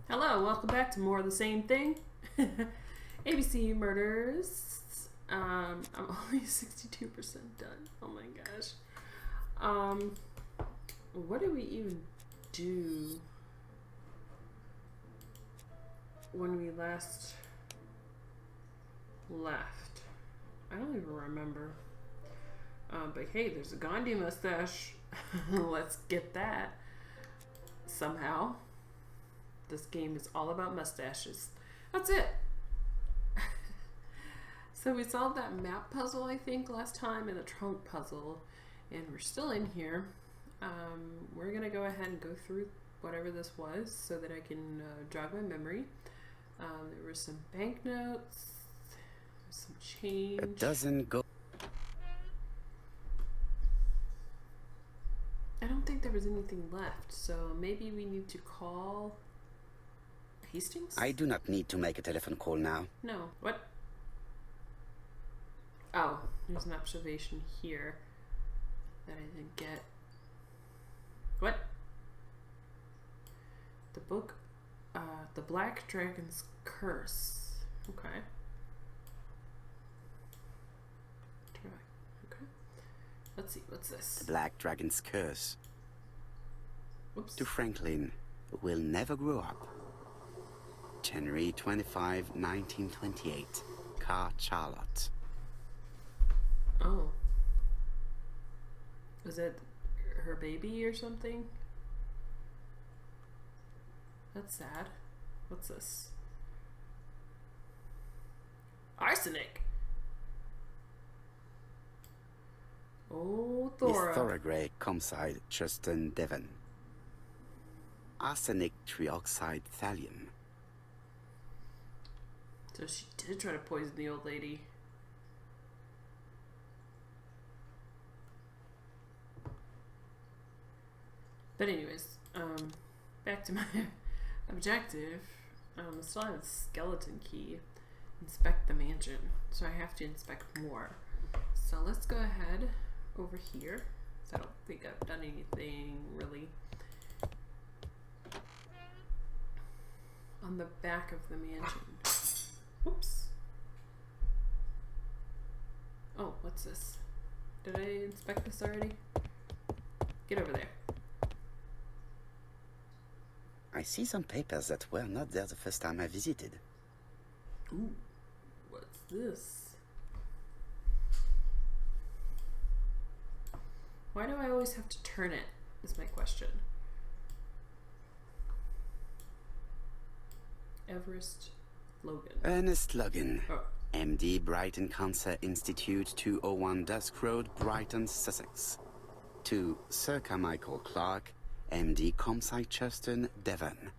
Hello, welcome back to more of the same thing. A.B.C. murders. I'm only 62% done. Oh my gosh. What did we even do when we last left? I don't even remember. But hey, there's a Gandhi mustache. Let's get that somehow. This game is all about mustaches. That's it. So we solved that map puzzle, I think, last time, and the trunk puzzle, and we're still in here. We're gonna go ahead and go through whatever this was so that I can jog my memory. There were some banknotes, some change. It doesn't go. I don't think there was anything left, so maybe we need to call Hastings? I do not need to make a telephone call now. No. What? Oh, there's an observation here that I didn't get. What? The book, The Black Dragon's Curse. Okay. Okay. Let's see, what's this? The Black Dragon's Curse. Oops. To Franklin, who will never grow up. January 25, 1928. Car Charlotte. Oh. Was it her baby or something? That's sad. What's this? Arsenic! Oh, Thora. Miss Thora Gray, Comside, Justin Devon. Arsenic trioxide thallium. So she did try to poison the old lady. But anyways, back to my objective. I still have a skeleton key. Inspect the mansion. So I have to inspect more. So let's go ahead over here. So I don't think I've done anything really. On the back of the mansion. Oops. Oh, what's this? Did I inspect this already? Get over there. I see some papers that were not there the first time I visited. Ooh, what's this? Why do I always have to turn it, is my question. Everest Logan. Ernest Logan. Oh. MD, Brighton Cancer Institute, 201 Dusk Road, Brighton, Sussex. To Sir Carmichael Clark, MD, Comside, Churton, Devon.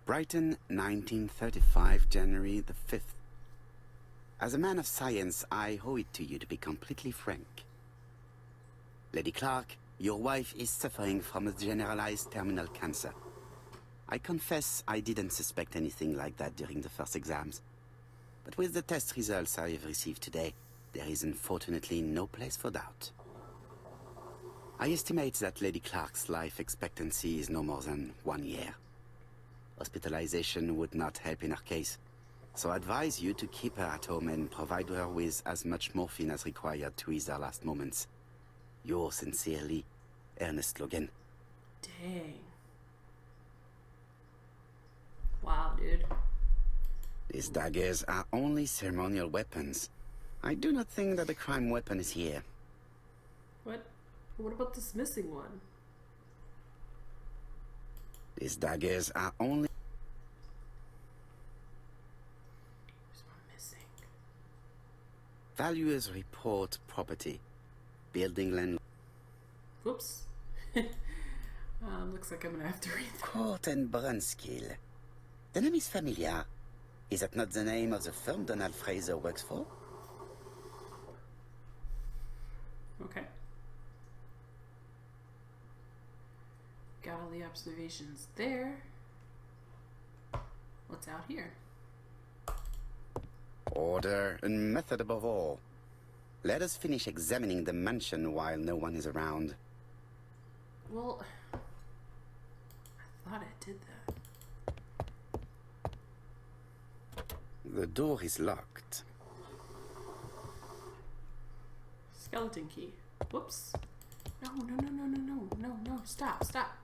Brighton, 1935, January the 5th. As a man of science, I owe it to you to be completely frank. Lady Clark, your wife is suffering from a generalized terminal cancer. I confess I didn't suspect anything like that during the first exams. But with the test results I have received today, there is unfortunately no place for doubt. I estimate that Lady Clark's life expectancy is no more than 1 year. Hospitalization would not help in her case, so I advise you to keep her at home and provide her with as much morphine as required to ease her last moments. Yours sincerely, Ernest Logan. Dang. Wow, dude. These daggers are only ceremonial weapons. I do not think that the crime weapon is here. What? What about this missing one? These daggers are only... There's one missing. Valuers report property. Building land... Whoops. Looks like I'm gonna have to read that. Court and Brunskill. The name is familiar. Is that not the name of the firm Donald Fraser works for? Okay. Got all the observations there. What's out here? Order and method above all. Let us finish examining the mansion while no one is around. Well, I thought I did that. The door is locked. Skeleton key. Whoops. No, no, no, no, no, no, no, no. Stop, stop.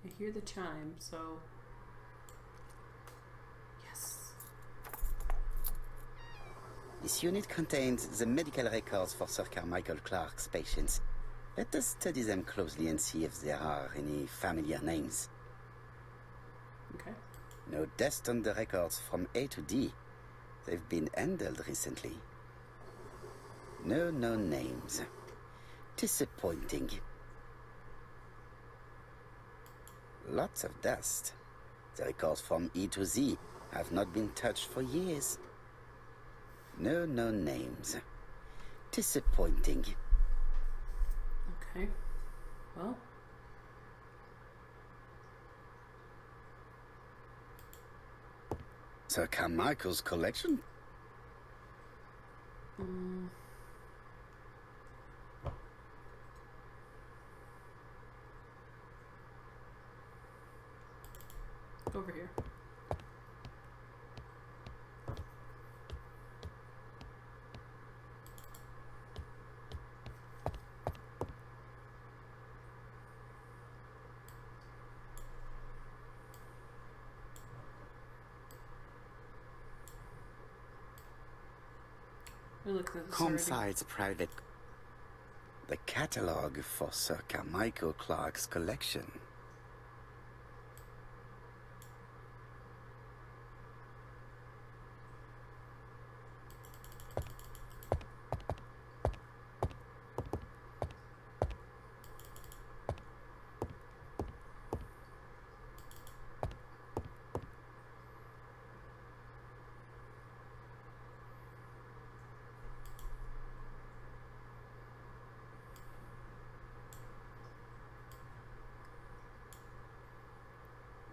I hear the chime, so... Yes. This unit contains the medical records for Sir Carmichael Clark's patients. Let us study them closely and see if there are any familiar names. Okay. No deaths on the records from A to D. They've been handled recently. No known names. Disappointing. Lots of dust. The records from E to Z have not been touched for years. No known names. Disappointing. Okay. Well. Sir Carmichael's collection? Over here. We look at this Comside's private... The catalogue for Sir Carmichael Clark's collection.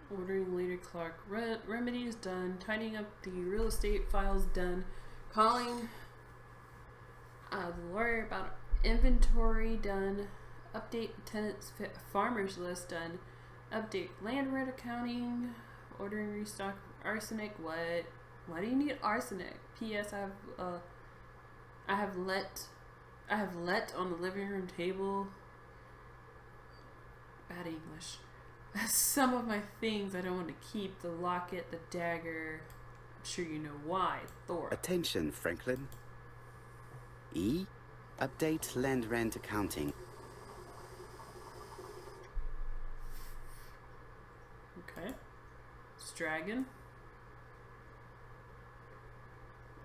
Ordering later Clark remedies done. Tidying up the real estate files done. Calling the lawyer about inventory done. Update tenants farmers list done. Update land rent accounting. Ordering restock arsenic. What? Why do you need arsenic? P.S. I have let on the living room table. Bad English. Some of my things I don't want to keep. The locket, the dagger. I'm sure you know why. Thor. Attention, Franklin. E. Update land rent accounting. Okay. It's dragon.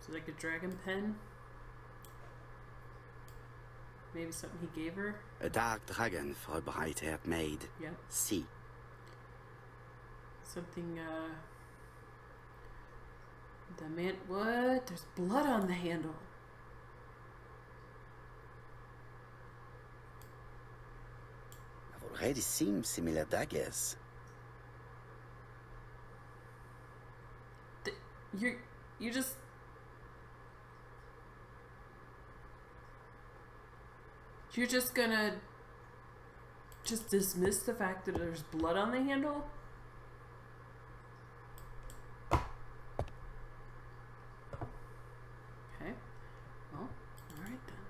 Is it like a dragon pen? Maybe something he gave her? A dark dragon for a bright-haired maid. Yep. C. Something, the man, what? There's blood on the handle. I've already seen similar daggers. You just... You're just gonna just dismiss the fact that there's blood on the handle? Okay. Well, alright then.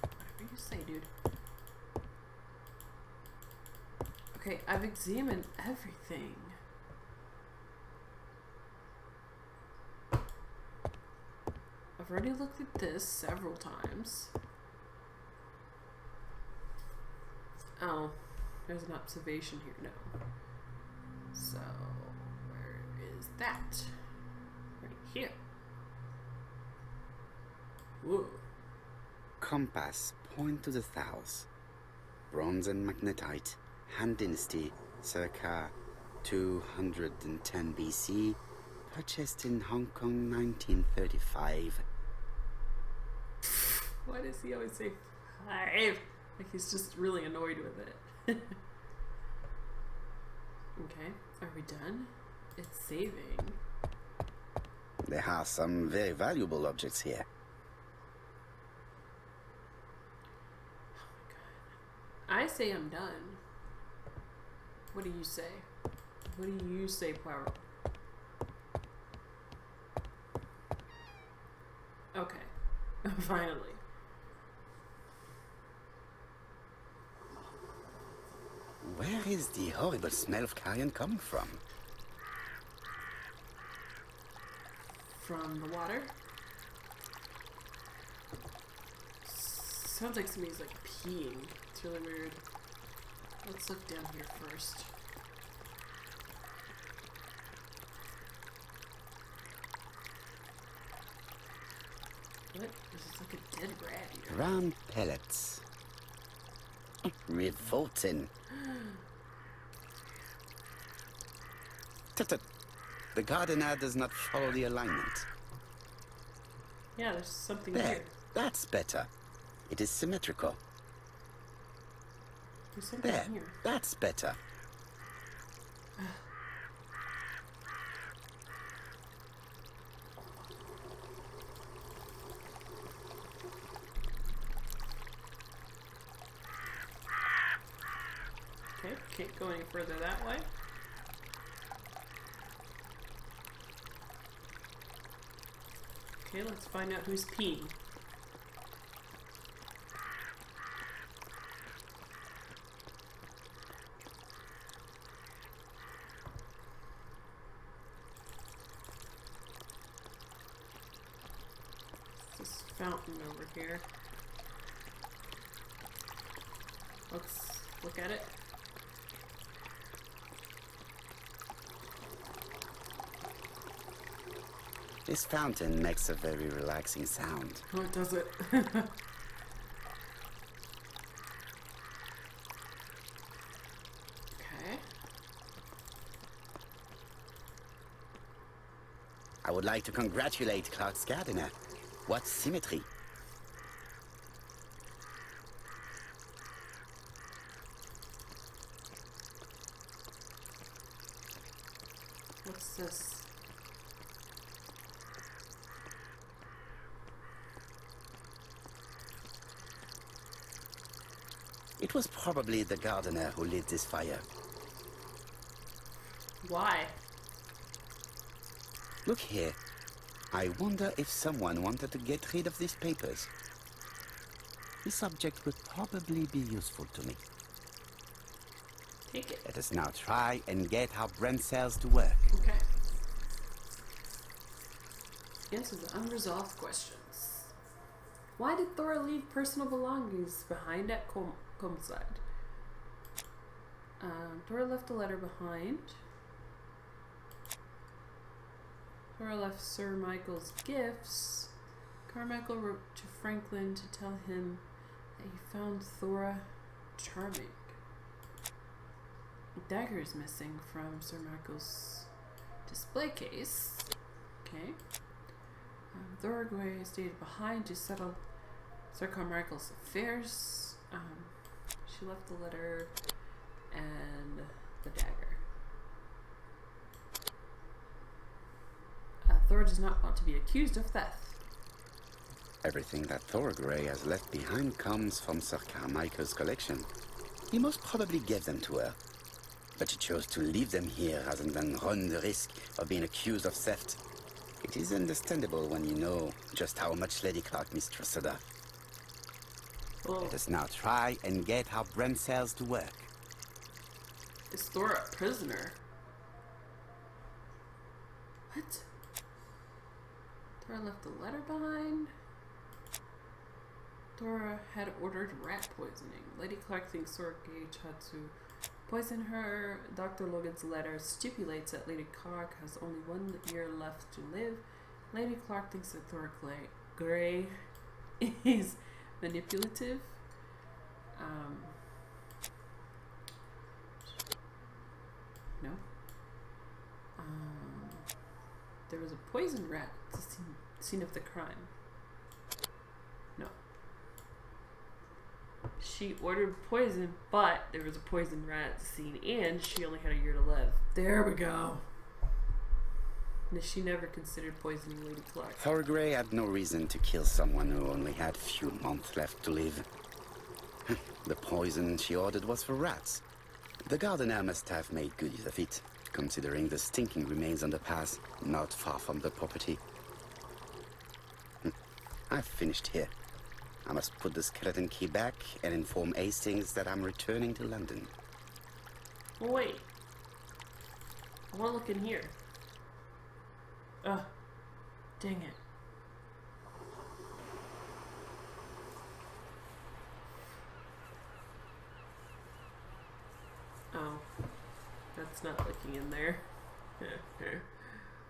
Whatever you say, dude. Okay, I've examined everything. I've already looked at this several times. Oh, there's an observation here. No. So, where is that? Right here. Whoa. Compass, point to the south. Bronze and magnetite, Han Dynasty, circa 210 BC, purchased in Hong Kong 1935. Why does he always say 5? Like he's just really annoyed with it. Okay, are we done? It's saving. There are some very valuable objects here. Oh my god. I say I'm done. What do you say? What do you say, Poirot? Okay. Finally. Where is the horrible smell of carrion coming from? From the water? Sounds like somebody's like peeing. It's really weird. Let's look down here first. What? This is like a dead rat here. Brown pellets. Revolting. Tut-tut. The gardener does not follow the alignment. Yeah, there's something There, here. that's better. It is symmetrical. There's something There, here. that's better. Okay, can't go any further that way. Okay, let's find out who's peeing. This fountain over here. Let's look at it. This fountain makes a very relaxing sound. Oh, it does it. Okay. I would like to congratulate Clark's gardener. What symmetry. What's this? It was probably the gardener who lit this fire. Why? Look here. I wonder if someone wanted to get rid of these papers. This object would probably be useful to me. Take it. Let us now try and get our brain cells to work. Okay. Answer the unresolved questions. Why did Thora leave personal belongings behind at Comside? Thora left a letter behind. Thora left Sir Michael's gifts. Carmichael wrote to Franklin to tell him that he found Thora charming. A dagger is missing from Sir Michael's display case. Okay. Thora Gray stayed behind to settle Sir Carmichael's affairs. She left the letter and the dagger. Thora does not want to be accused of theft. Everything that Thora Gray has left behind comes from Sir Carmichael's collection. He most probably gave them to her, but she chose to leave them here rather than run the risk of being accused of theft. It is understandable when you know just how much Lady Clark mistrusted her. Oh. Let us now try and get our brain cells to work. Is Thora a prisoner? What? Thora left a letter behind? Thora had ordered rat poisoning. Lady Clark thinks Thora Gage had to poison her. Dr. Logan's letter stipulates that Lady Clark has only 1 year left to live. Lady Clark thinks that Thora Gray is manipulative. No. There was a poison rat at the scene of the crime. No. She ordered poison, but there was a poison rat at the scene, and she only had 1 year to live. There we go. And she never considered poisoning Lady Clark. Thora Gray had no reason to kill someone who only had few months left to live. The poison she ordered was for rats. The gardener must have made good use of it, considering the stinking remains on the path, not far from the property. I've finished here. I must put the skeleton key back and inform Hastings that I'm returning to London. Well, wait. I want to look in here. Ugh. Dang it. Oh. That's not looking in there.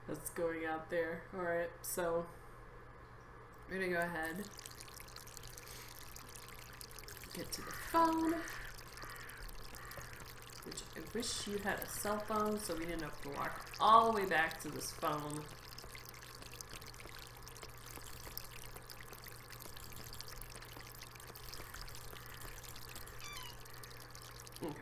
That's going out there. Alright, so we're gonna go ahead. Get to the phone. Which I wish you had a cell phone so we didn't have to walk all the way back to this phone. Okay.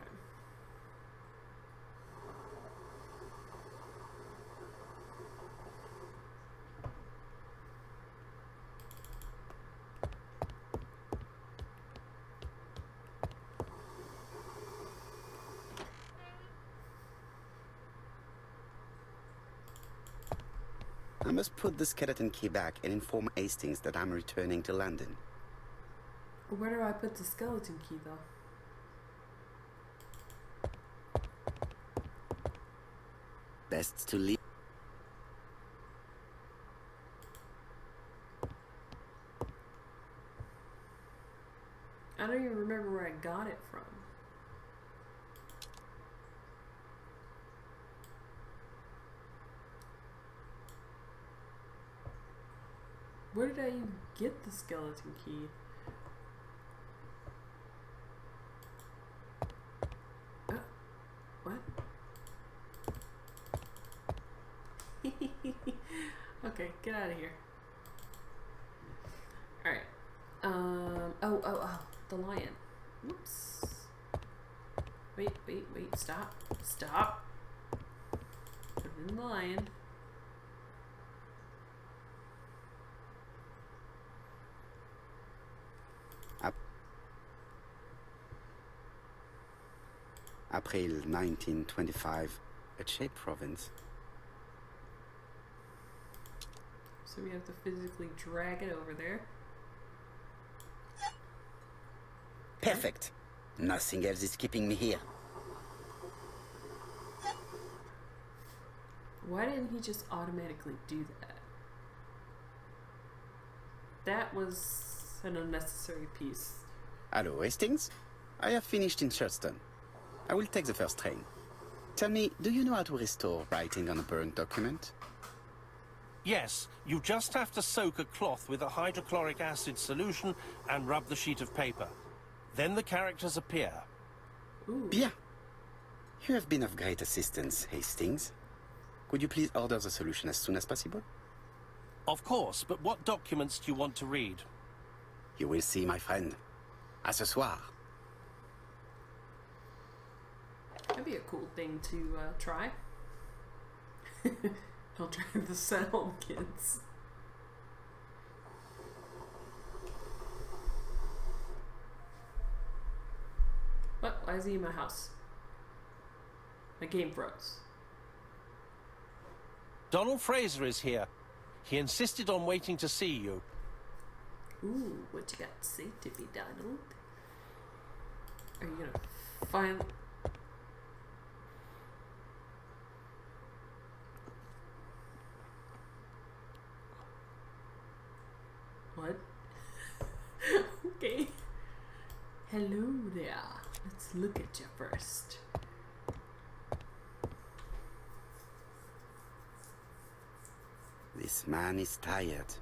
I must put the skeleton key back and inform Hastings that I'm returning to London. Where do I put the skeleton key, though? Best to leave. I don't even remember where I got it from. Where did I even get the skeleton key? What? Okay, get out of here. Alright. Oh, the lion. Oops. Wait, stop. Stop. Put it in the lion. April 1925, Aceh province. So we have to physically drag it over there. Perfect. Nothing else is keeping me here. Why didn't he just automatically do that? That was an unnecessary piece. Hello, Hastings. I have finished in Churston. I will take the first train. Tell me, do you know how to restore writing on a burnt document? Yes, you just have to soak a cloth with a hydrochloric acid solution and rub the sheet of paper. Then the characters appear. Ooh. Bien. You have been of great assistance, Hastings. Could you please order the solution as soon as possible? Of course, but what documents do you want to read? You will see, my friend. À ce soir. That'd be a cool thing to try. I'll try the set home kids. What? Why is he in my house? My game froze. Donald Fraser is here. He insisted on waiting to see you. Ooh, what you got to say to me, Donald? Are you gonna find... What? Okay. Hello there. Let's look at you first. This man is tired.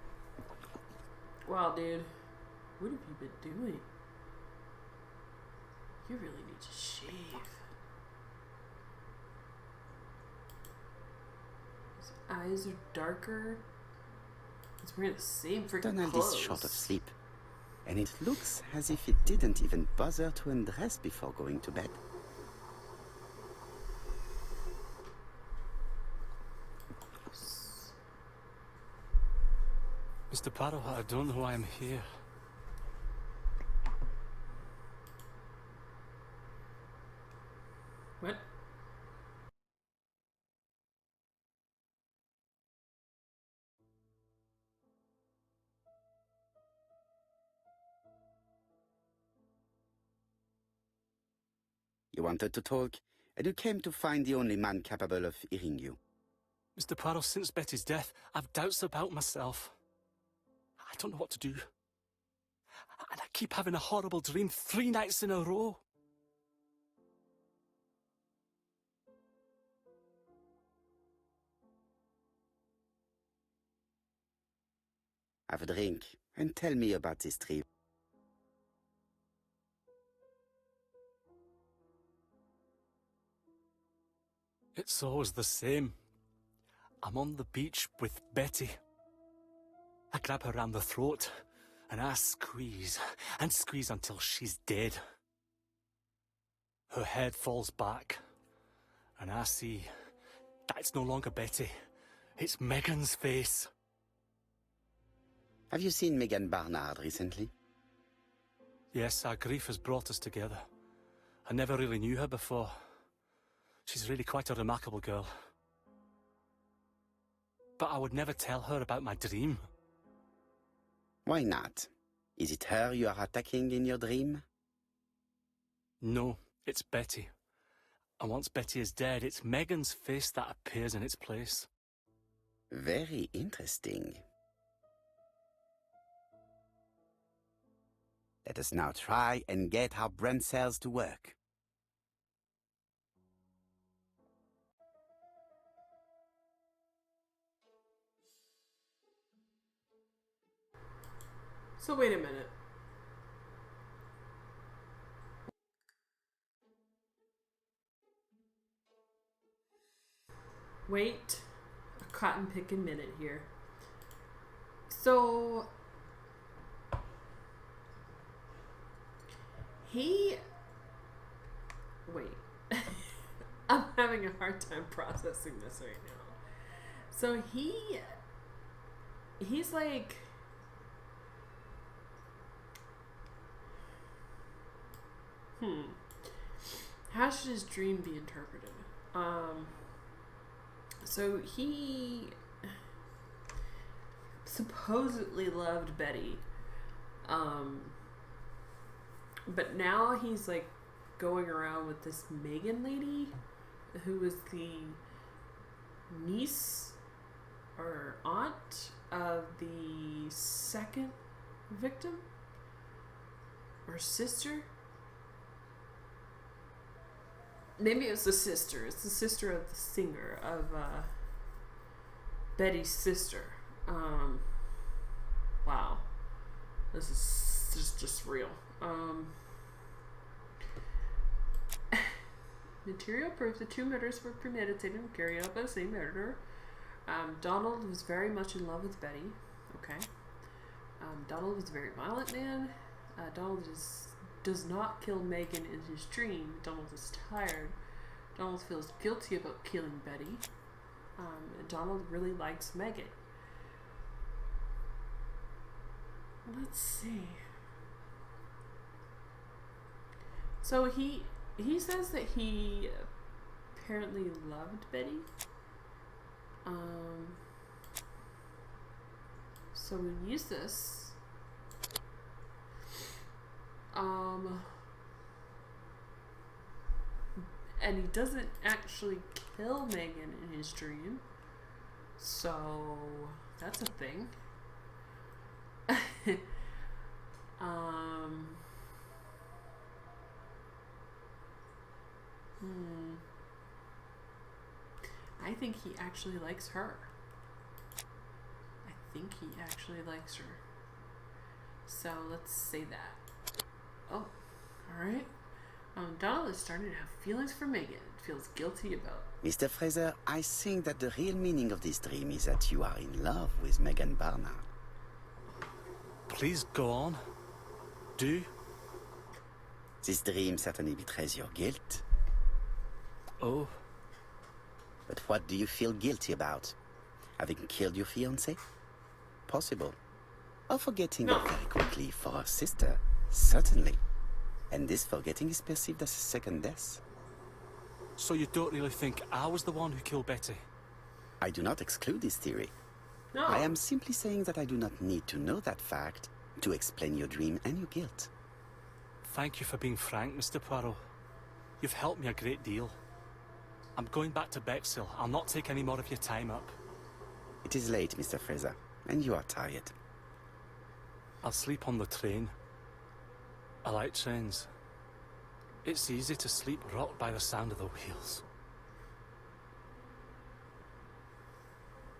Wow, dude. What have you been doing? You really need to shave. His eyes are darker. He's wearing the same freaking Donald clothes. is short of sleep, and it looks as if he didn't even bother to undress before going to bed. Mr. Poirot, I don't know why I'm here. You wanted to talk, and you came to find the only man capable of hearing you. Mr. Poirot, since Betty's death, I've doubts about myself. I don't know what to do. And I keep having a horrible dream 3 nights in a row. Have a drink, and tell me about this dream. It's always the same. I'm on the beach with Betty. I grab her round the throat, and I squeeze, and squeeze until she's dead. Her head falls back, and I see that it's no longer Betty. It's Megan's face. Have you seen Megan Barnard recently? Yes, our grief has brought us together. I never really knew her before. She's really quite a remarkable girl. But I would never tell her about my dream. Why not? Is it her you are attacking in your dream? No, it's Betty. And once Betty is dead, it's Megan's face that appears in its place. Very interesting. Let us now try and get our brain cells to work. So wait a minute. Wait a cotton picking minute here. So wait. I'm having a hard time processing this right now. So he's like, how should his dream be interpreted? So he supposedly loved Betty, but now he's like going around with this Megan lady, who is the niece or aunt of the second victim, or sister. Maybe it was the sister. It's the sister of the singer, of Betty's sister. Wow. This is just real. Material proof the 2 murders were premeditated and carried out by the same murderer. Donald was very much in love with Betty. Okay. Donald was a very violent man. Donald does not kill Megan in his dream. Donald is tired. Donald feels guilty about killing Betty. And Donald really likes Megan. Let's see. So he says that he apparently loved Betty. So we use this. And he doesn't actually kill Megan in his dream. So that's a thing. I think he actually likes her. I think he actually likes her. So let's say that. Oh, alright. Donald is starting to have feelings for Megan. Feels guilty about. Mr. Fraser, I think that the real meaning of this dream is that you are in love with Megan Barnard. Please go on. Do. This dream certainly betrays your guilt. Oh. But what do you feel guilty about? Having killed your fiancée? Possible. Or forgetting her very quickly for her sister? Certainly. And this forgetting is perceived as a second death. So you don't really think I was the one who killed Betty? I do not exclude this theory. No. I am simply saying that I do not need to know that fact to explain your dream and your guilt. Thank you for being frank, Mr. Poirot. You've helped me a great deal. I'm going back to Bexhill. I'll not take any more of your time up. It is late, Mr. Fraser, and you are tired. I'll sleep on the train. I like trains. It's easy to sleep rocked by the sound of the wheels.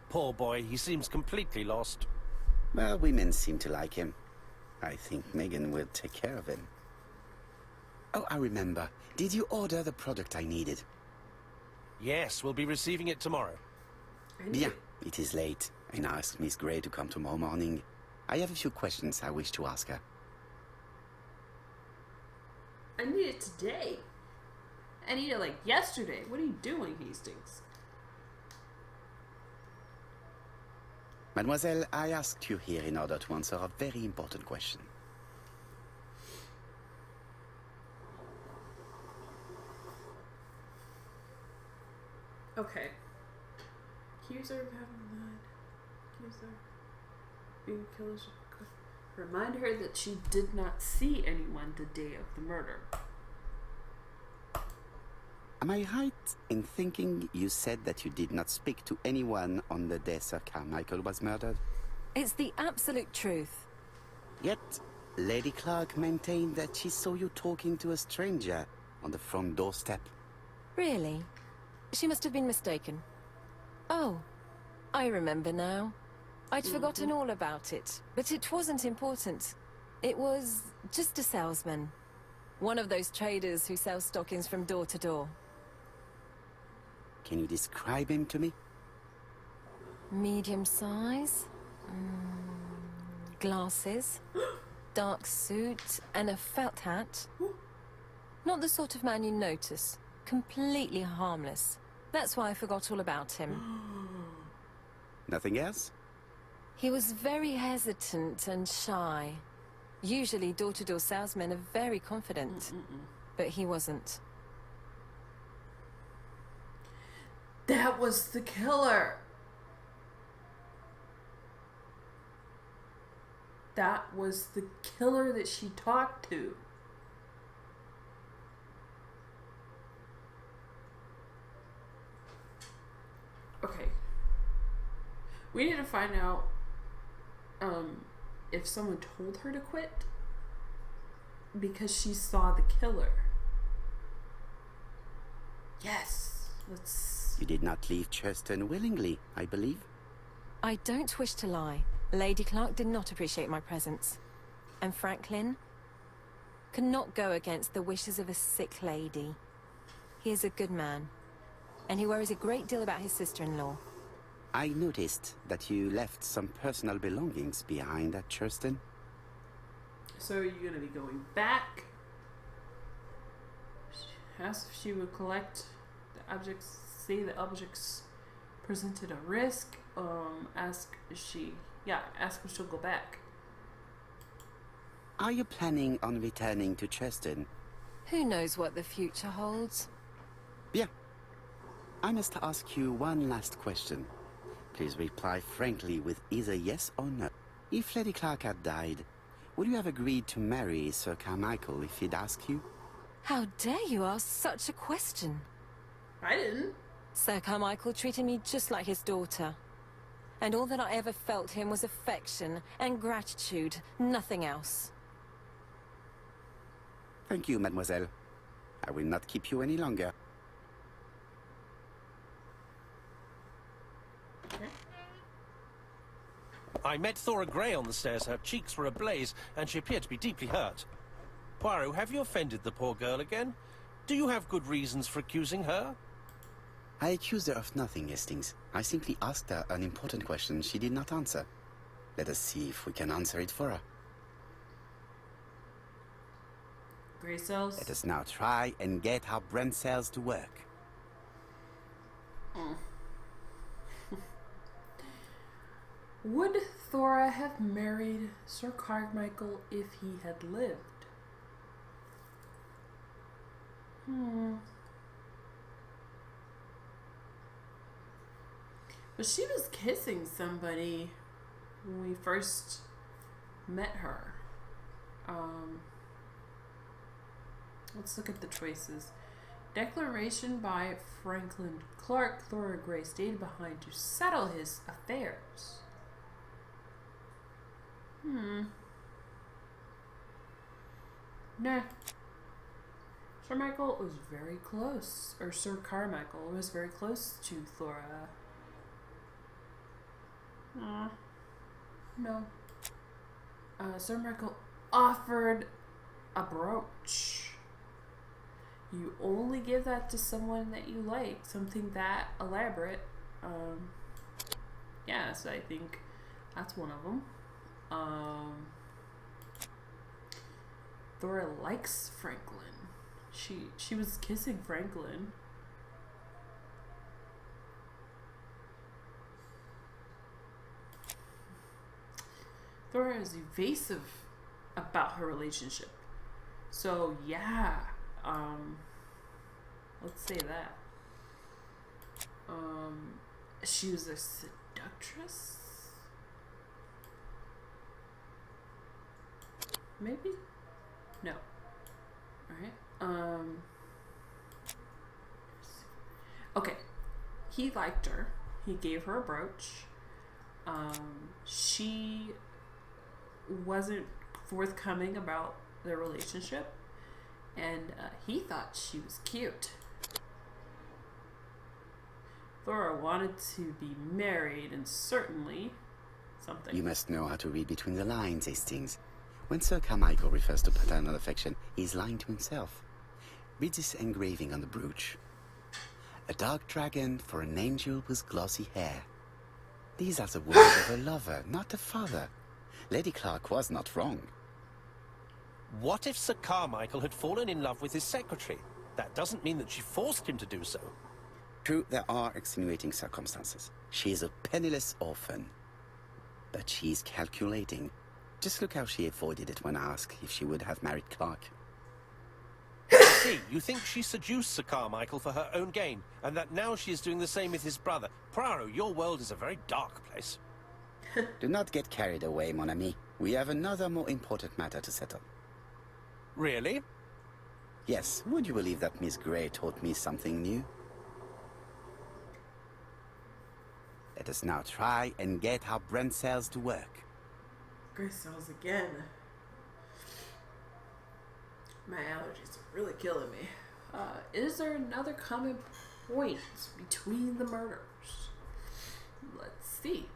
Poor boy, he seems completely lost. Well, women seem to like him. I think Megan will take care of him. Oh, I remember. Did you order the product I needed? Yes, we'll be receiving it tomorrow. Bien, it is late, and I asked Miss Grey to come tomorrow morning. I have a few questions I wish to ask her. I need it today. I need it like yesterday. What are you doing, Hastings? Mademoiselle, I asked you here in order to answer a very important question. Okay. Accuser of having lied. Accuser being killed. Remind her that she did not see anyone the day of the murder. Am I right in thinking you said that you did not speak to anyone on the day Sir Carmichael was murdered? It's the absolute truth. Yet, Lady Clark maintained that she saw you talking to a stranger on the front doorstep. Really? She must have been mistaken. Oh, I remember now. I'd forgotten all about it, but it wasn't important. It was just a salesman. One of those traders who sell stockings from door to door. Can you describe him to me? Medium size. Glasses. Dark suit and a felt hat. Not the sort of man you notice. Completely harmless. That's why I forgot all about him. Nothing else? He was very hesitant and shy. Usually door-to-door salesmen are very confident. But he wasn't. That was the killer. That was the killer that she talked to. Okay. We need to find out if someone told her to quit because she saw the killer. Yes. Let's... You did not leave Churton willingly, I believe. I don't wish to lie. Lady Clark did not appreciate my presence. And Franklin could not go against the wishes of a sick lady. He is a good man, and he worries a great deal about his sister-in-law. I noticed that you left some personal belongings behind at Churton. So are you going to be going back? She asked if she would collect the objects, say the objects presented a risk. Ask if she'll go back. Are you planning on returning to Churton? Who knows what the future holds? Bien. I must ask you one last question. Please reply frankly with either yes or no. If Lady Clark had died, would you have agreed to marry Sir Carmichael if he'd asked you? How dare you ask such a question? I didn't. Sir Carmichael treated me just like his daughter. And all that I ever felt him was affection and gratitude, nothing else. Thank you, mademoiselle. I will not keep you any longer. Okay. I met Thora Grey on the stairs. Her cheeks were ablaze, and she appeared to be deeply hurt. Poirot, have you offended the poor girl again? Do you have good reasons for accusing her? I accused her of nothing, Hastings. I simply asked her an important question she did not answer. Let us see if we can answer it for her. Grey cells. Let us now try and get our brain cells to work. Would Thora have married Sir Carmichael if he had lived? But she was kissing somebody when we first met her. Let's look at the choices. Declaration by Franklin Clark. Thora Gray stayed behind to settle his affairs. Nah. Sir Michael was very close, or Sir Carmichael was very close to Thora. No. Sir Michael offered a brooch. You only give that to someone that you like, something that elaborate. Yeah, so I think that's one of them. Thora likes Franklin. She was kissing Franklin. Thora is evasive about her relationship. So yeah, let's say that. She was a seductress? Maybe? No. Alright. Okay. He liked her. He gave her a brooch. She wasn't forthcoming about their relationship. And he thought she was cute. Thora wanted to be married, and certainly something. You must know how to read between the lines, Hastings. When Sir Carmichael refers to paternal affection, he's lying to himself. Read this engraving on the brooch. A dark dragon for an angel with glossy hair. These are the words of a lover, not a father. Lady Clark was not wrong. What if Sir Carmichael had fallen in love with his secretary? That doesn't mean that she forced him to do so. True, there are extenuating circumstances. She is a penniless orphan. But she's calculating. Just look how she avoided it when asked if she would have married Clark. See, you think she seduced Sir Carmichael for her own gain, and that now she is doing the same with his brother. Poirot, your world is a very dark place. Do not get carried away, mon ami. We have another more important matter to settle. Really? Yes, would you believe that Miss Grey taught me something new? Let us now try and get our brain cells to work. Gray cells again. My allergies are really killing me. Is there another common point between the murders? Let's see.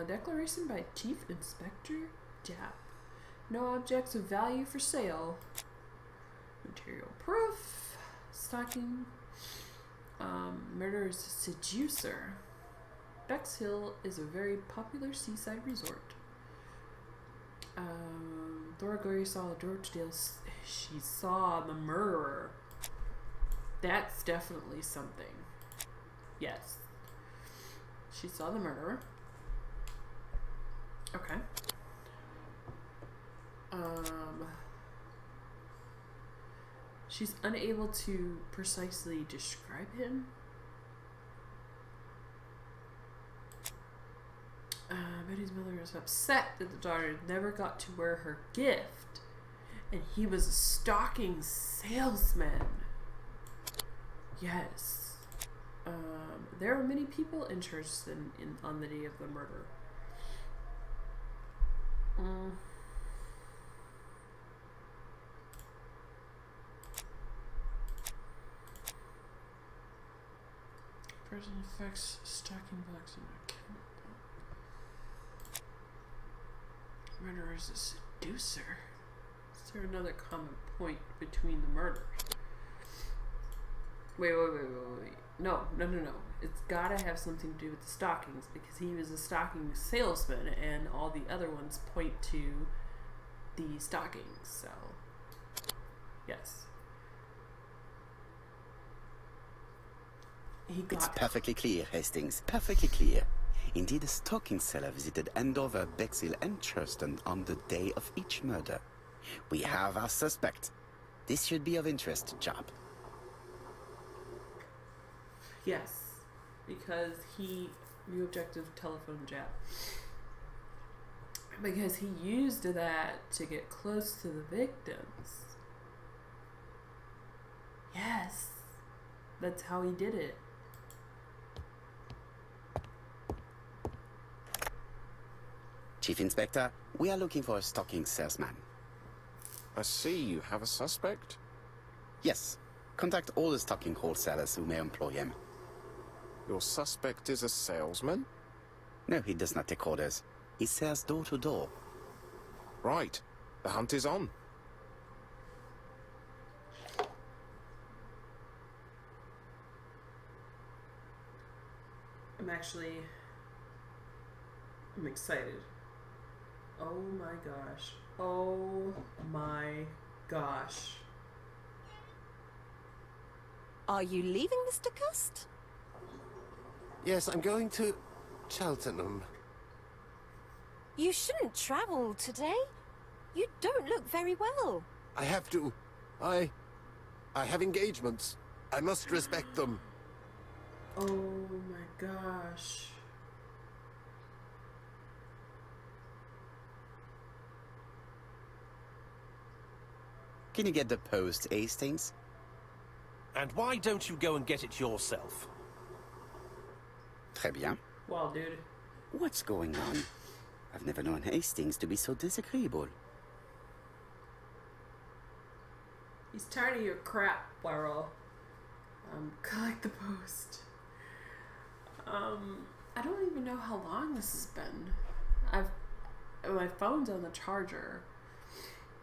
Declaration by Chief Inspector Japp. No objects of value for sale. Material proof. Stalking. Murder is a seducer. Bexhill is a very popular seaside resort. Thora Gray saw a George Dale. She saw the murderer. That's definitely something. Yes. She saw the murderer. Okay. She's unable to precisely describe him. Betty's mother is upset that the daughter never got to wear her gift, and he was a stalking salesman. Yes. There are many people interested on the day of the murder. Person affects stocking blocks in account. Murderer is a seducer. Is there another common point between the murders? Wait. No. It's gotta have something to do with the stockings, because he was a stocking salesman and all the other ones point to the stockings, so yes. It's perfectly clear, Hastings. Perfectly clear. Indeed, a stocking seller visited Andover, Bexhill, and Churston on the day of each murder. We have our suspect. This should be of interest to Japp. Yes, because he new objective telephone Japp. Because he used that to get close to the victims. Yes. That's how he did it. Chief Inspector, we are looking for a stocking salesman. I see you have a suspect. Yes. Contact all the stocking wholesalers who may employ him. Your suspect is a salesman? No, he does not take orders. He sells door to door. Right. The hunt is on. I'm excited. Oh my gosh. Oh my gosh. Are you leaving, Mr. Cust? Yes, I'm going to Cheltenham. You shouldn't travel today. You don't look very well. I have to. I have engagements. I must respect them. Oh my gosh. Can you get the post, Hastings? And why don't you go and get it yourself? Très bien. Wow, dude. What's going on? I've never known Hastings to be so disagreeable. He's tired of your crap, Poirot. Collect the post. I don't even know how long this has been. My phone's on the charger,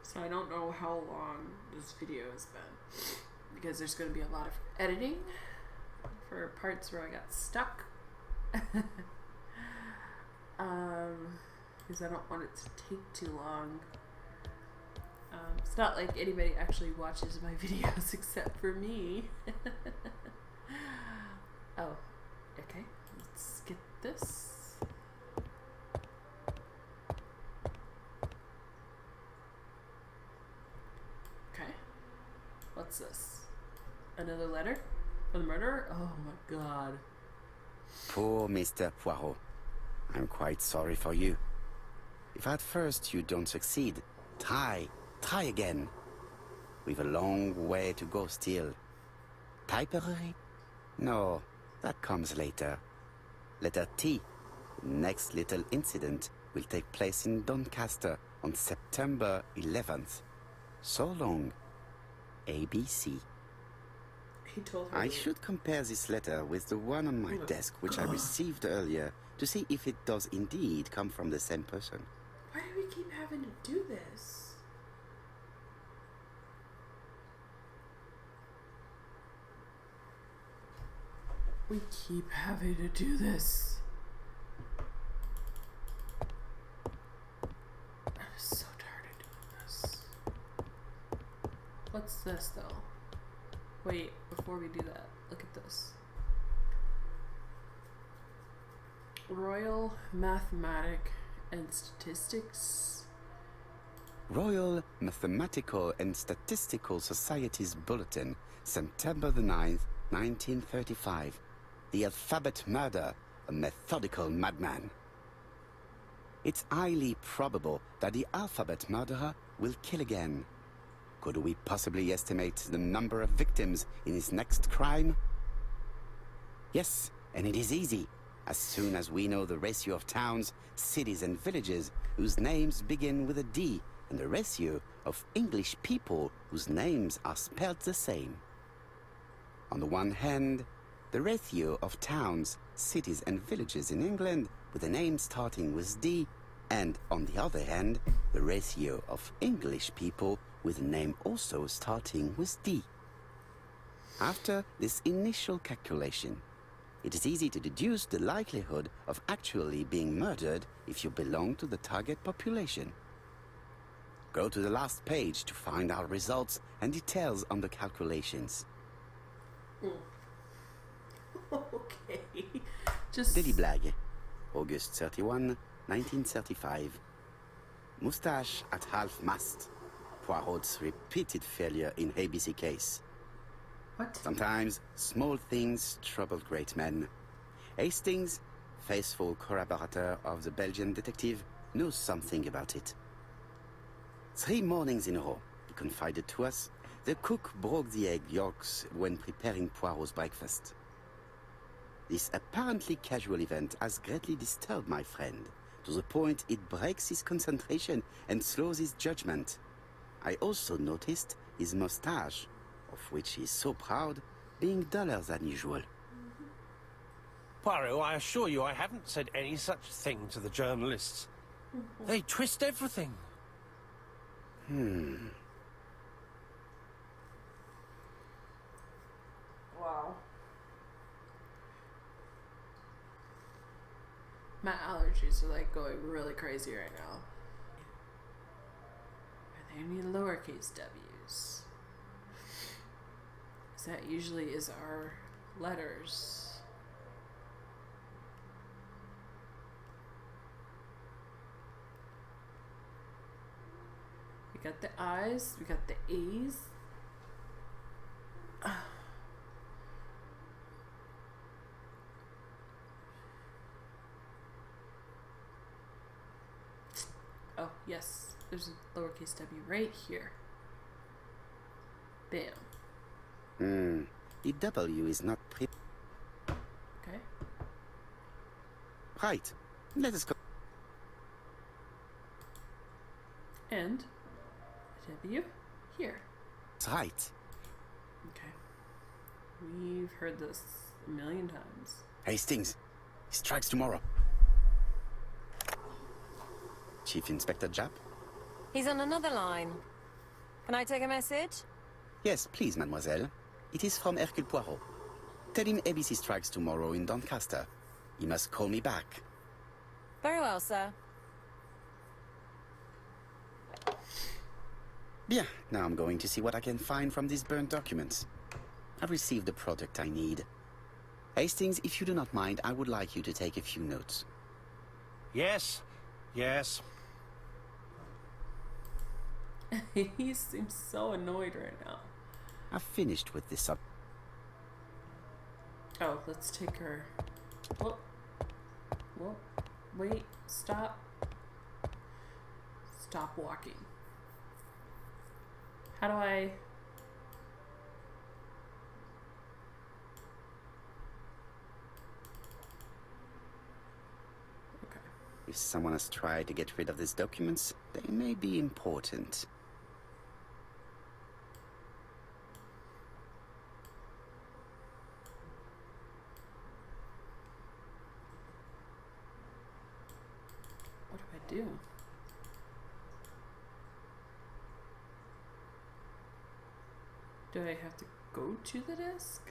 so I don't know how long this video has been, because there's going to be a lot of editing for parts where I got stuck. Because I don't want it to take too long. It's not like anybody actually watches my videos except for me. Oh, okay. Let's get this. Okay. What's this? Another letter? For the murderer? Oh my god. Poor Mr. Poirot. I'm quite sorry for you. If at first you don't succeed, try again. We've a long way to go still. Typery? No, that comes later. Letter T. The next little incident will take place in Doncaster on September 11th. So long, A.B.C. He told her. I should compare this letter with the one on my desk, which I received earlier, to see if it does indeed come from the same person. Why do we keep having to do this? We keep having to do this. I'm so tired of doing this. What's this though? Wait, before we do that, look at this. Royal Mathematic and Statistics. Royal Mathematical and Statistical Society's Bulletin, September the 9th, 1935. The Alphabet Murder, a methodical madman. It's highly probable that the alphabet murderer will kill again. Could we possibly estimate the number of victims in his next crime? Yes, and it is easy. As soon as we know the ratio of towns, cities and villages whose names begin with a D and the ratio of English people whose names are spelled the same. On the one hand, the ratio of towns, cities and villages in England with a name starting with D, and on the other hand, the ratio of English people with a name also starting with D. After this initial calculation, it is easy to deduce the likelihood of actually being murdered if you belong to the target population. Go to the last page to find our results and details on the calculations. Okay. Just Daily Blague, August 31, 1935. Moustache at half-mast. Poirot's repeated failure in A.B.C. case. what? Sometimes small things trouble great men. Hastings, faithful corroborator of the Belgian detective, knows something about it. 3 mornings in a row, he confided to us, The cook broke the egg yolks when preparing Poirot's breakfast. This apparently casual event has greatly disturbed my friend, to the point it breaks his concentration and slows his judgment. I also noticed his mustache, of which he is so proud, being duller than usual. Poirot, I assure you I haven't said any such thing to the journalists. They twist everything. Wow. My allergies are like going really crazy right now. Are there any lowercase w's? Because that usually is our letters. We got the I's, we got the A's. Oh, yes. There's a lowercase w right here. Bam. The W is not Okay. right. Let us go. And a W here. It's right. Okay. We've heard this a million times. Hastings, he strikes tomorrow. Chief Inspector Japp? He's on another line. Can I take a message? Yes, please, mademoiselle. It is from Hercule Poirot. Tell him A.B.C. strikes tomorrow in Doncaster. He must call me back. Very well, sir. Bien, now I'm going to see what I can find from these burnt documents. I've received the product I need. Hastings, if you do not mind, I would like you to take a few notes. Yes, yes. He seems so annoyed right now. I've finished with this up. Oh, let's take her. Whoa. Whoa. Wait. Stop. Stop walking. How do I... Okay. If someone has tried to get rid of these documents, they may be important. What do I do? Do I have to go to the desk?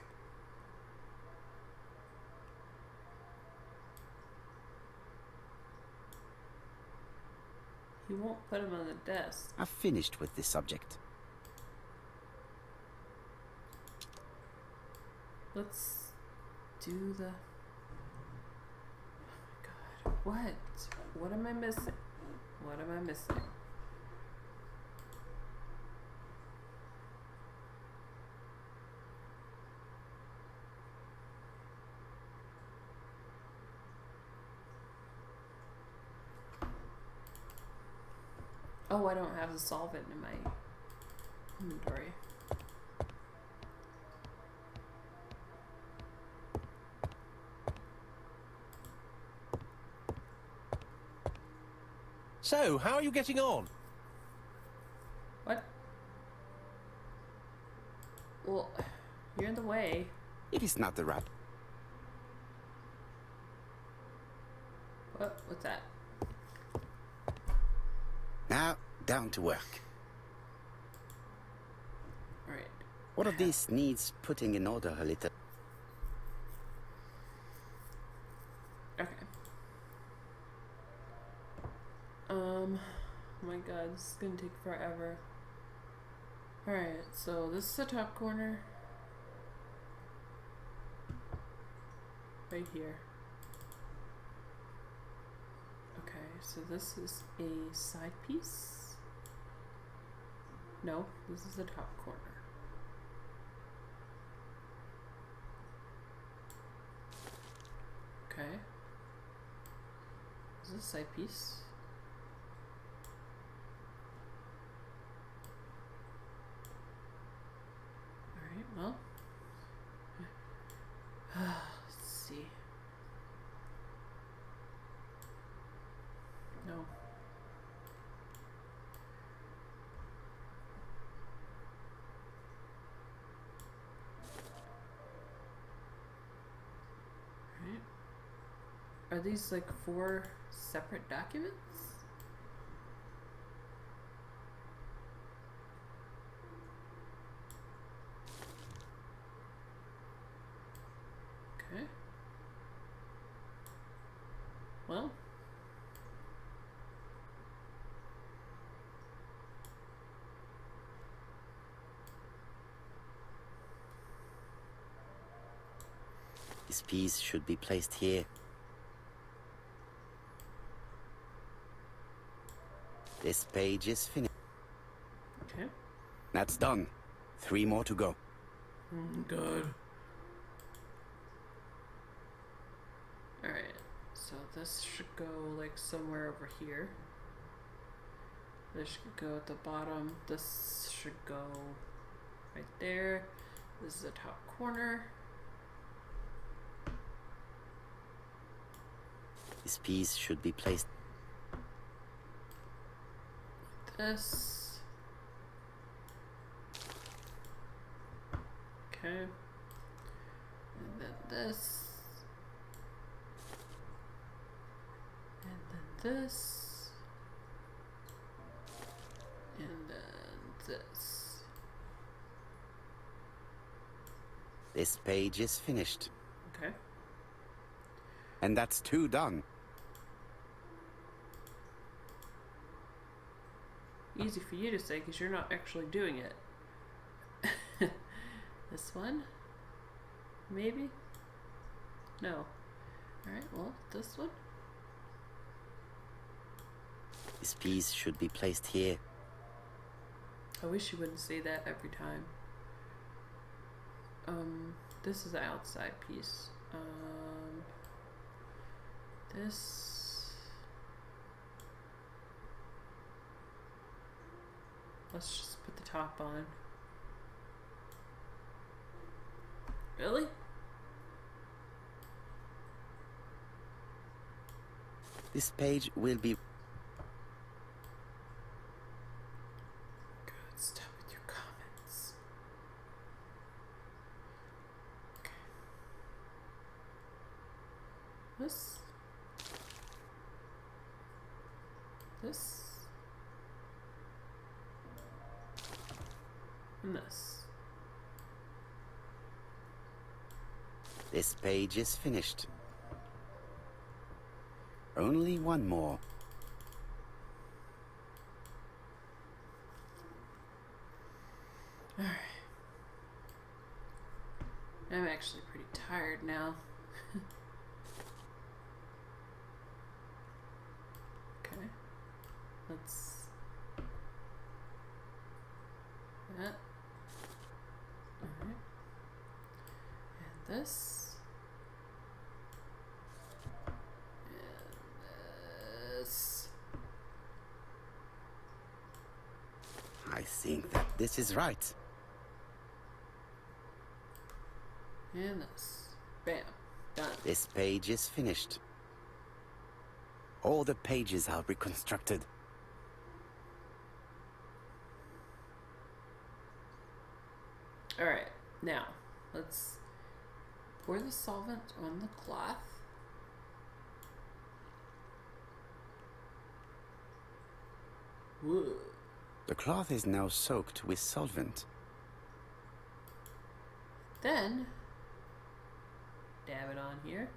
He won't put him on the desk. I've finished with this subject. Let's do the... Oh my god. What? What am I missing? What am I missing? Oh, I don't have the solvent in my inventory. So, how are you getting on? What? Well, you're in the way. It is not the right. What? What's that? Now, down to work. Alright. All of this needs putting in order a little. Okay. Oh my god, this is gonna take forever. Alright, so this is the top corner. Right here. Okay, so this is a side piece. No, this is the top corner. Okay. Is this a side piece? Are these like 4 separate documents? Okay. Well. This piece should be placed here. This page is finished. Okay. That's done. 3 more to go. Good. Alright, so this should go like somewhere over here. This should go at the bottom. This should go right there. This is the top corner. This piece should be placed. This. Okay. And then this. And then this. And then this. This page is finished. Okay. And that's 2 done. Easy for you to say because you're not actually doing it. This one? Maybe? No. Alright, well, this one? This piece should be placed here. I wish you wouldn't say that every time. This is the outside piece. This... Let's just put the top on. Really? This page will be... Good, stop with your comments. Okay. This. This. And this. This page is finished. Only 1 more. Alright. I'm actually pretty tired now. Okay. Let's... That. Alright. And this. And this. I think that this is right. And this. Bam. Done. This page is finished. All the pages are reconstructed. Alright, now, let's pour the solvent on the cloth. Whoa. The cloth is now soaked with solvent. Then, dab it on here.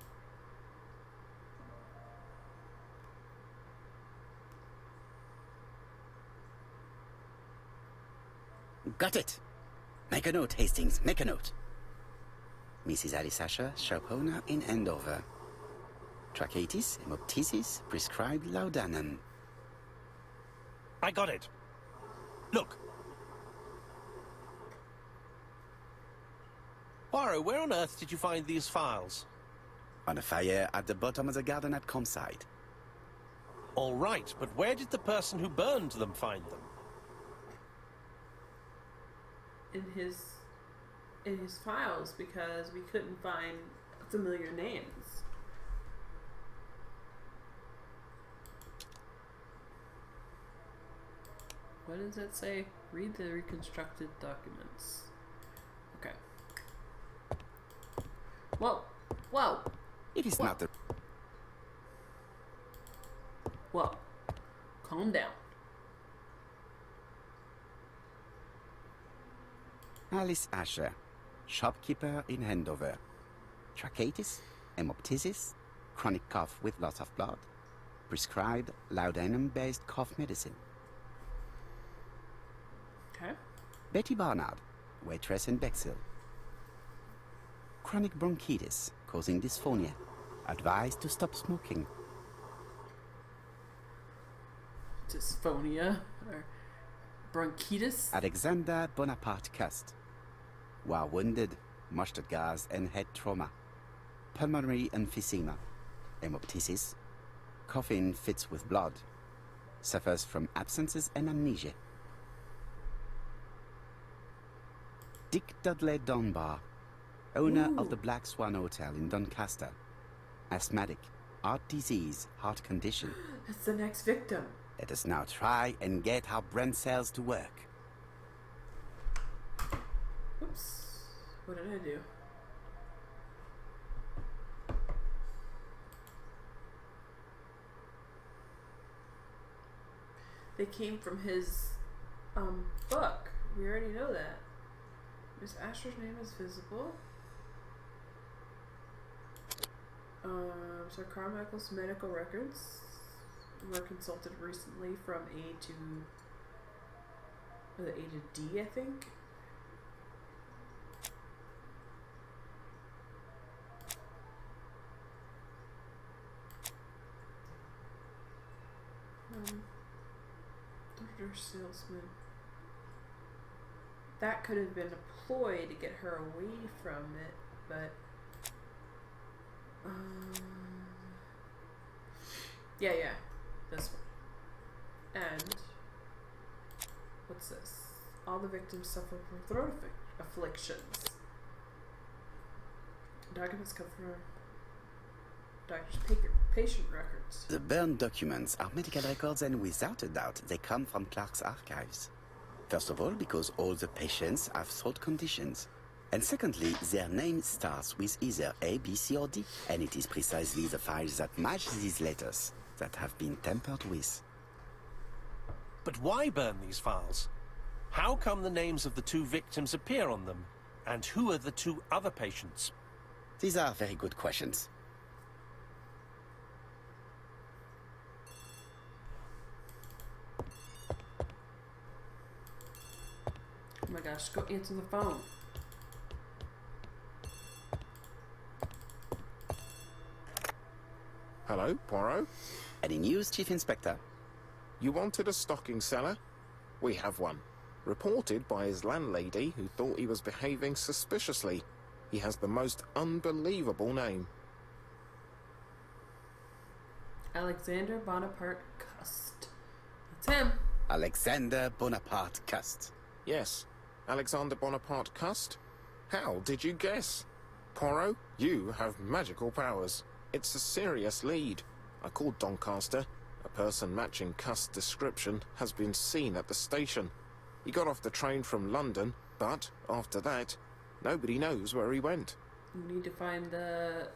Got it! Make a note, Hastings, make a note. Mrs. Alice Asher, shop owner in Andover. Tracheitis, hemoptysis, prescribed laudanum. I got it. Look. Poirot, where on earth did you find these files? On a fire at the bottom of the garden at campsite. All right, but where did the person who burned them find them? In his files, because we couldn't find familiar names. What does that say? Read the reconstructed documents. Okay. Whoa! Whoa! It is What? not the... Whoa. Calm down. Alice Asher, shopkeeper in Andover. Tracheitis, hemoptysis, chronic cough with lots of blood. Prescribed laudanum-based cough medicine. Okay. Betty Barnard, waitress in Bexhill. Chronic bronchitis, causing dysphonia. Advised to stop smoking. Dysphonia or bronchitis. Alexander Bonaparte Cust. War wounded, mustard gas and head trauma. Pulmonary emphysema. Hemoptysis. Coughing fits with blood. Suffers from absences and amnesia. Dick Dudley Dunbar, owner of the Black Swan Hotel in Doncaster. Asthmatic, heart disease, heart condition. That's the next victim. Let us now try and get our brain cells to work. Oops. What did I do? They came from his book. We already know that. Miss Asher's name is visible. Sir Carmichael's medical records were consulted recently from A to D, I think. Doctor salesman. That could have been a ploy to get her away from it, but yeah, this one. And what's this? All the victims suffer from throat afflictions. Documents come from doctor's patient records. The burned documents are medical records, and without a doubt, they come from Clark's archives. First of all, because all the patients have throat conditions. And secondly, their name starts with either A, B, C, or D. And it is precisely the files that match these letters that have been tampered with. But why burn these files? How come the names of the two victims appear on them? And who are the two other patients? These are very good questions. Oh my gosh, go answer the phone. Hello, Poirot? Any news, Chief Inspector? You wanted a stocking seller? We have one. Reported by his landlady, who thought he was behaving suspiciously. He has the most unbelievable name. Alexander Bonaparte Cust. That's him. Alexander Bonaparte Cust. Yes, Alexander Bonaparte Cust. How did you guess? Poirot, you have magical powers. It's a serious lead. I called Doncaster. A person matching Cust's description has been seen at the station. He got off the train from London, but after that, nobody knows where he went. You need to find the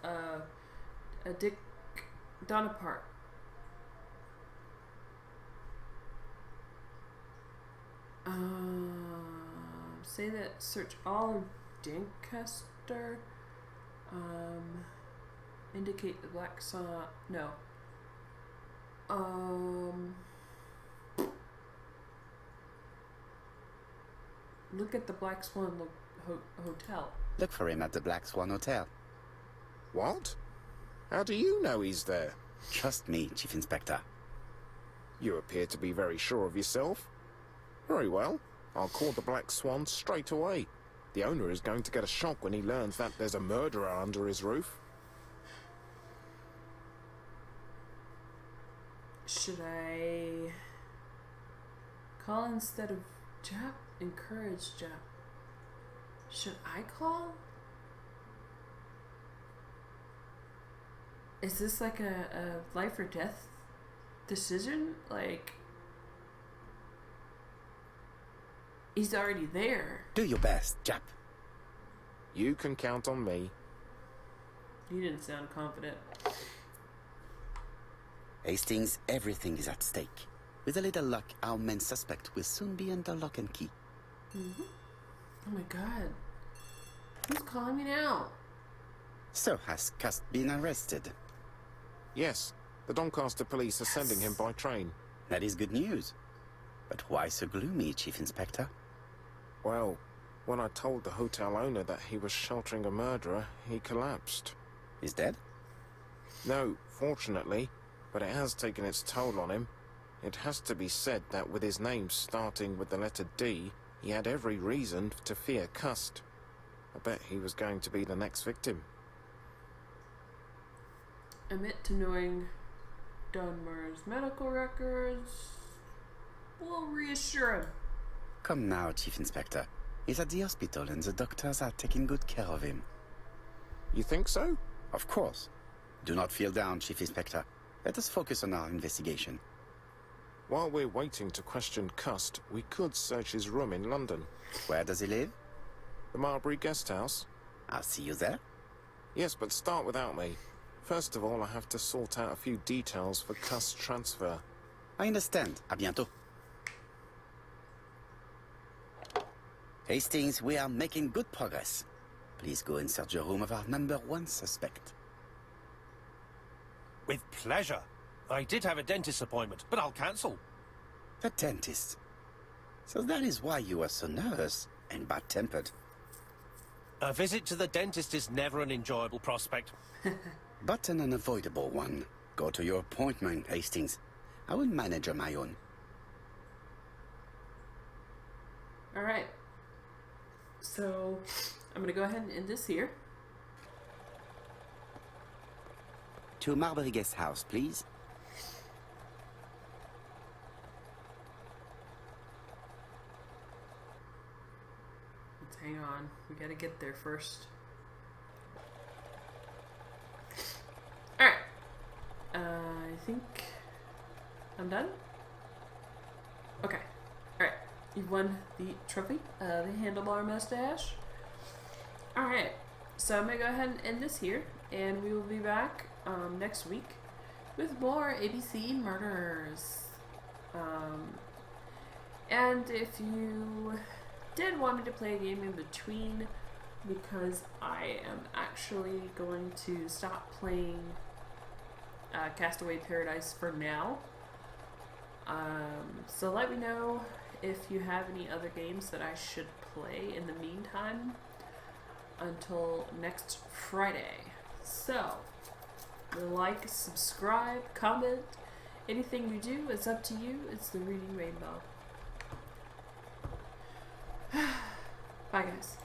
Dick Bonaparte. Say that. Search all of Doncaster. Indicate the Black Swan. No. Look at the Black Swan Hotel. Look for him at the Black Swan Hotel. What? How do you know he's there? Trust me, Chief Inspector. You appear to be very sure of yourself. Very well. I'll call the Black Swan straight away. The owner is going to get a shock when he learns that there's a murderer under his roof. Should I call instead of Jap? Encourage Jap. Should I call? Is this like a life or death decision? Like, he's already there. Do your best, Jap. You can count on me. You didn't sound confident. Hastings, everything is at stake. With a little luck, our main suspect will soon be under lock and key. Mm-hmm. Oh my god. Who's calling me now? So has Cust been arrested? Yes, the Doncaster police are sending him by train. That is good news. But why so gloomy, Chief Inspector? Well, when I told the hotel owner that he was sheltering a murderer, he collapsed. He's dead? No, fortunately, but it has taken its toll on him. It has to be said that with his name starting with the letter D, he had every reason to fear Cust. I bet he was going to be the next victim. Admit to knowing Dunmer's medical records will reassure him. Come now, Chief Inspector. He's at the hospital and the doctors are taking good care of him. You think so? Of course. Do not feel down, Chief Inspector. Let us focus on our investigation. While we're waiting to question Cust, we could search his room in London. Where does he live? The Marbury Guest House? I'll see you there. Yes, but start without me. First of all, I have to sort out a few details for Cust's transfer. I understand. À bientôt. Hastings, we are making good progress. Please go and search the room of our #1 suspect. With pleasure. I did have a dentist appointment, but I'll cancel. The dentist. So that is why you are so nervous and bad-tempered. A visit to the dentist is never an enjoyable prospect. But an unavoidable one. Go to your appointment, Hastings. I will manage on my own. Alright. So, I'm gonna go ahead and end this here. To Marbury Guest House, please. Let's hang on. We gotta get there first. Alright. I think I'm done. Okay. Alright. You've won the trophy, the handlebar mustache. Alright. So I'm gonna go ahead and end this here. And we will be back next week with more ABC murders. And if you did want me to play a game in between, because I am actually going to stop playing Castaway Paradise for now. So let me know if you have any other games that I should play in the meantime until next Friday. So, like, subscribe, comment, anything you do, it's up to you. It's the Reading Rainbow. Bye, guys.